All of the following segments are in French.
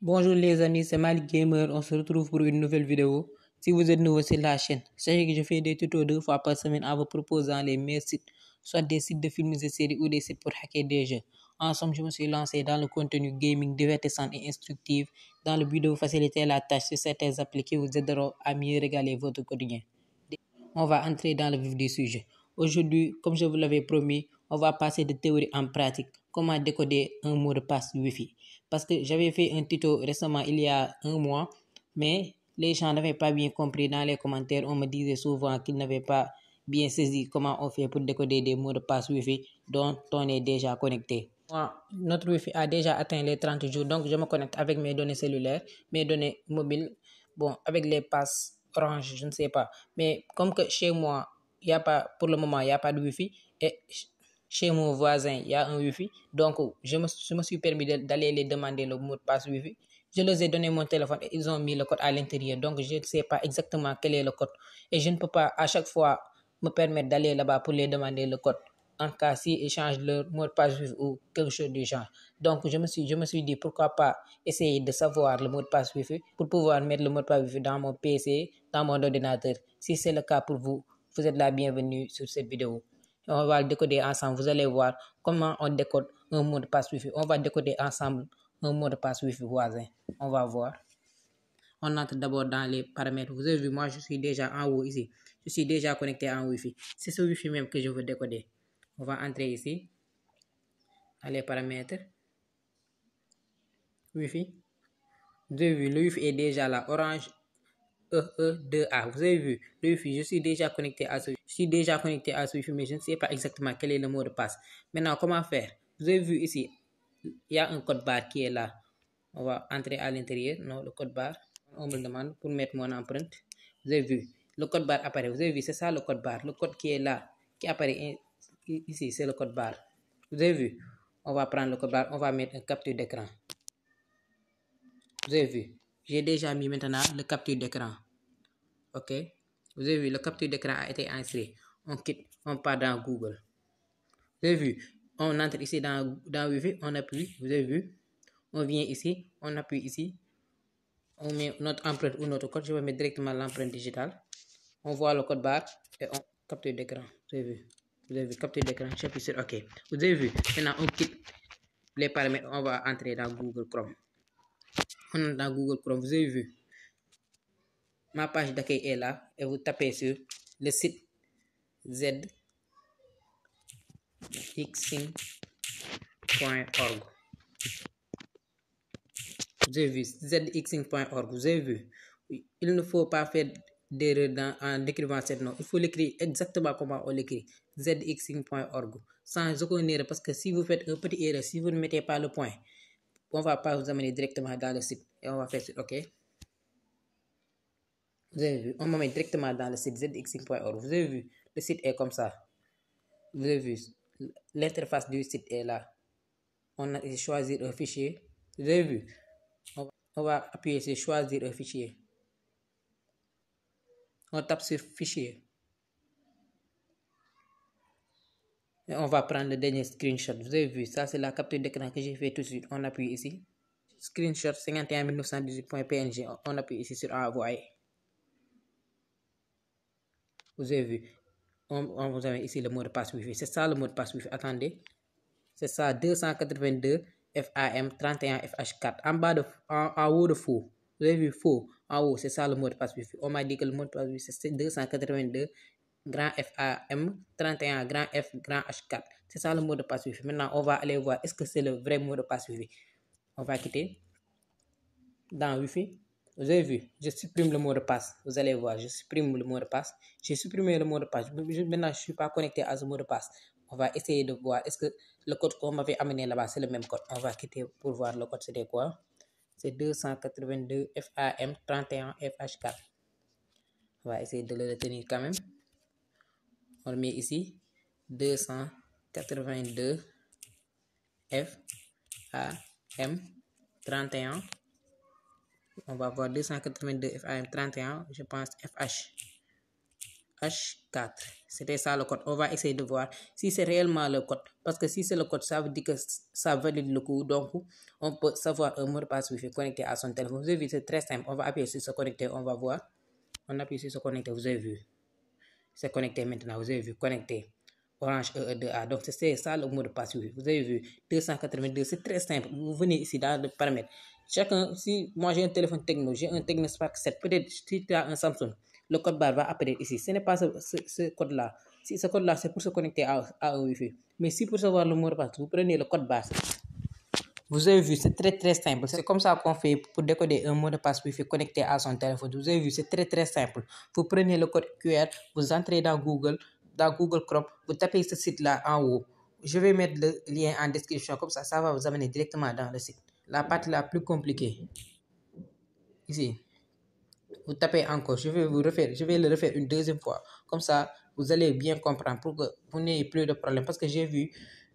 Bonjour les amis, c'est Malik Gamer, on se retrouve pour une nouvelle vidéo. Si vous êtes nouveau sur la chaîne, sachez que je fais des tutos 2 fois par semaine en vous proposant les meilleurs sites, soit des sites de films et séries ou des sites pour hacker des jeux. En somme, je me suis lancé dans le contenu gaming divertissant et instructif dans le but de vous faciliter la tâche sur certains applis qui vous aideront à mieux régaler votre quotidien. On va entrer dans le vif du sujet. Aujourd'hui, comme je vous l'avais promis, on va passer de théorie en pratique. Comment décoder un mot de passe Wi-Fi. Parce que j'avais fait un tuto récemment, il y a un mois, mais les gens n'avaient pas bien compris dans les commentaires. On me disait souvent qu'ils n'avaient pas bien saisi comment on fait pour décoder des mots de passe Wi-Fi dont on est déjà connecté. Notre Wi-Fi a déjà atteint les 30 jours, donc je me connecte avec mes données cellulaires, mes données mobiles, avec les passes Orange, je ne sais pas. Mais comme que chez moi, il y a pas, pour le moment, il n'y a pas de Wi-Fi, et chez mon voisin, il y a un Wi-Fi, donc je me suis permis d'aller les demander le mot de passe Wi-Fi. Je leur ai donné mon téléphone et ils ont mis le code à l'intérieur, donc je ne sais pas exactement quel est le code. Et je ne peux pas à chaque fois me permettre d'aller là-bas pour les demander le code en cas s'ils changent leur mot de passe Wi-Fi ou quelque chose du genre. Donc je me suis dit pourquoi pas essayer de savoir le mot de passe Wi-Fi pour pouvoir mettre le mot de passe Wi-Fi dans mon PC, dans mon ordinateur. Si c'est le cas pour vous, vous êtes la bienvenue sur cette vidéo. On va le décoder ensemble. Vous allez voir comment on décode un mot de passe Wi-Fi. On va décoder ensemble un mot de passe Wi-Fi voisin. On va voir. On entre d'abord dans les paramètres. Vous avez vu, moi je suis déjà en haut ici. Je suis déjà connecté en Wi-Fi. C'est ce Wi-Fi même que je veux décoder. On va entrer ici dans les paramètres. Wi-Fi. Vous avez vu, le Wi-Fi est déjà là. Orange EE2A. Vous avez vu, le Wi-Fi, je suis déjà connecté à ce Wi-Fi, mais je ne sais pas exactement quel est le mot de passe. Maintenant, comment faire? Vous avez vu ici, il y a un code barre qui est là. On va entrer à l'intérieur. Non, le code barre. On me le demande pour mettre mon empreinte. Vous avez vu, le code barre apparaît. Vous avez vu, c'est ça le code barre. Le code qui est là, qui apparaît ici, c'est le code barre. Vous avez vu, on va prendre le code barre, on va mettre un capture d'écran. Vous avez vu, j'ai déjà mis maintenant le capture d'écran. Ok, vous avez vu, le capture d'écran a été inséré. On quitte, on part dans Google. Vous avez vu, on entre ici dans Wi-Fi, on appuie, vous avez vu, on vient ici, on appuie ici, on met notre empreinte ou notre code. Je vais mettre directement l'empreinte digitale. On voit le code barre et on capture d'écran. Vous avez vu, capture d'écran, j'appuie sur OK. Vous avez vu, maintenant on quitte les paramètres, on va entrer dans Google Chrome. On entre dans Google Chrome, vous avez vu, ma page d'accueil est là et vous tapez sur le site zxing.org. Vous avez vu, zxing.org, vous avez vu. Il ne faut pas faire d'erreur en écrivant cette nom. Il faut l'écrire exactement comment on l'écrit. zxing.org. Sans aucune erreur, parce que si vous faites un petit erreur, si vous ne mettez pas le point, on ne va pas vous amener directement dans le site. Et on va faire sur OK. Vous avez vu, on me met directement dans le site zxing.org. Vous avez vu, le site est comme ça. Vous avez vu, l'interface du site est là. On a choisi un fichier. Vous avez vu, on va appuyer sur choisir un fichier. On tape sur fichier. Et on va prendre le dernier screenshot. Vous avez vu, ça c'est la capture d'écran que j'ai fait tout de suite. On appuie ici. Screenshot 51918.png. On appuie ici sur envoyer. Vous avez vu, on vous a ici le mot de passe Wi-Fi. C'est ça le mot de passe Wi-Fi. Attendez. C'est ça, 282 FAM 31 FH4. En bas en haut de faux. Vous avez vu faux. En haut, c'est ça le mot de passe Wi-Fi. On m'a dit que le mot de passe Wi-Fi c'est 282 grand FAM 31 grand F grand H4. C'est ça le mot de passe Wi-Fi. Maintenant, on va aller voir est-ce que c'est le vrai mot de passe Wi-Fi. On va quitter dans Wi-Fi. Vous avez vu, je supprime le mot de passe. Vous allez voir, je supprime le mot de passe. J'ai supprimé le mot de passe. Maintenant, je ne suis pas connecté à ce mot de passe. On va essayer de voir est-ce que le code qu'on m'avait amené là-bas, c'est le même code. On va quitter pour voir le code, c'était quoi. C'est 282 FAM 31 FH4. On va essayer de le retenir quand même. On le met ici. 282 FAM 31. On va voir 282 FAM 31, je pense FH. H4. C'était ça le code. On va essayer de voir si c'est réellement le code. Parce que si c'est le code, ça veut dire que ça valide le coup. Donc, on peut savoir un mot de passe Wi-Fi connecté à son téléphone. Vous avez vu, c'est très simple. On va appuyer sur se connecter. On va voir. On appuie sur se connecter. Vous avez vu. C'est connecté maintenant. Vous avez vu. Connecté. Orange EE2A. Donc, c'est ça le mot de passe Wi-Fi. Vous avez vu. 282. C'est très simple. Vous venez ici dans le paramètre. Chacun, si moi j'ai un téléphone Techno, j'ai un Techno Spark 7, peut-être si tu as un Samsung, le code barre va apparaître ici. Ce n'est pas ce code-là. Si ce code-là, c'est pour se connecter à un Wi-Fi. Mais si pour savoir le mot de passe, vous prenez le code barre. Vous avez vu, c'est très simple. C'est comme ça qu'on fait pour décoder un mot de passe Wi-Fi connecté à son téléphone. Vous avez vu, c'est très simple. Vous prenez le code QR, vous entrez dans Google Chrome, vous tapez ce site-là en haut. Je vais mettre le lien en description, comme ça va vous amener directement dans le site. La partie la plus compliquée. Ici, vous tapez encore. Je vais le refaire une deuxième fois. Comme ça, vous allez bien comprendre pour que vous n'ayez plus de problème. Parce que j'ai vu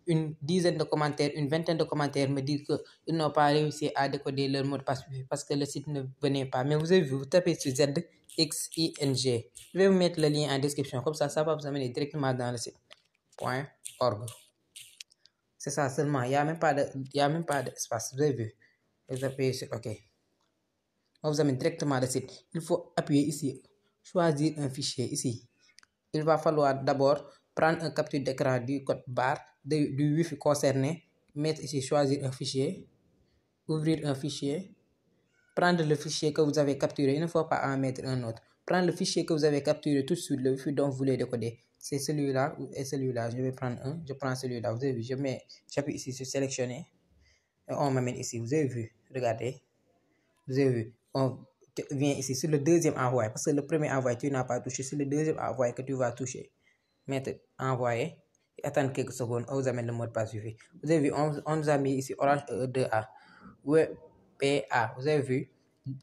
une dizaine de commentaires, une vingtaine de commentaires me dire qu'ils n'ont pas réussi à décoder leur mot de passe parce que le site ne venait pas. Mais vous avez vu, vous tapez sur ZXING. Je vais vous mettre le lien en description. Comme ça va vous amener directement dans le site. .org. C'est ça seulement. Il n'y a même pas d'espace. Vous avez vu. Vous appuyez sur OK. On vous amène directement le site. Il faut appuyer ici, choisir un fichier ici. Il va falloir d'abord prendre un capture d'écran du code barre du Wi-Fi concerné, mettre ici, choisir un fichier, ouvrir un fichier, prendre le fichier que vous avez capturé, il ne faut pas en mettre un autre. Prendre le fichier que vous avez capturé tout de suite, le Wi-Fi dont vous voulez décoder. C'est celui-là et celui-là. Je vais prendre un, je prends celui-là. Vous avez vu, j'appuie ici sur sélectionner et on m'amène ici. Vous avez vu, regardez. Vous avez vu, on vient ici sur le deuxième envoi, parce que le premier envoi, tu n'as pas touché, c'est le deuxième envoi que tu vas toucher. Mettre envoyer et attendre quelques secondes, on vous amène le mot de passe Wi-Fi. Vous avez vu, on nous a mis ici Orange E2A, WPA. Vous avez vu,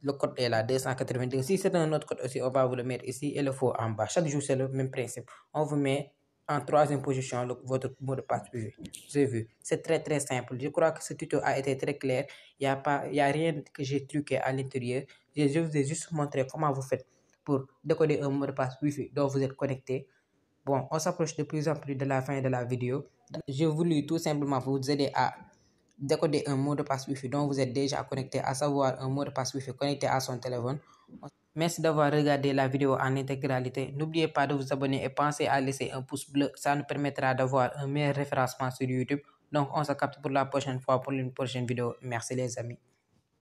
le code est là, 282. Si c'est un autre code aussi, on va vous le mettre ici et le faux en bas. Chaque jour, c'est le même principe. On vous met en troisième position votre mot de passe Wi-Fi. Vous avez vu, c'est très simple. Je crois que ce tuto a été très clair. Il n'y a rien que j'ai truqué à l'intérieur. Je vous ai juste montré comment vous faites pour décoder un mot de passe Wi-Fi dont vous êtes connecté. Bon, on s'approche de plus en plus de la fin de la vidéo. J'ai voulu tout simplement vous aider à décoder un mot de passe Wi-Fi dont vous êtes déjà connecté, à savoir un mot de passe Wi-Fi connecté à son téléphone. Merci d'avoir regardé la vidéo en intégralité. N'oubliez pas de vous abonner et pensez à laisser un pouce bleu. Ça nous permettra d'avoir un meilleur référencement sur YouTube. Donc, on se capte pour la prochaine fois pour une prochaine vidéo. Merci les amis.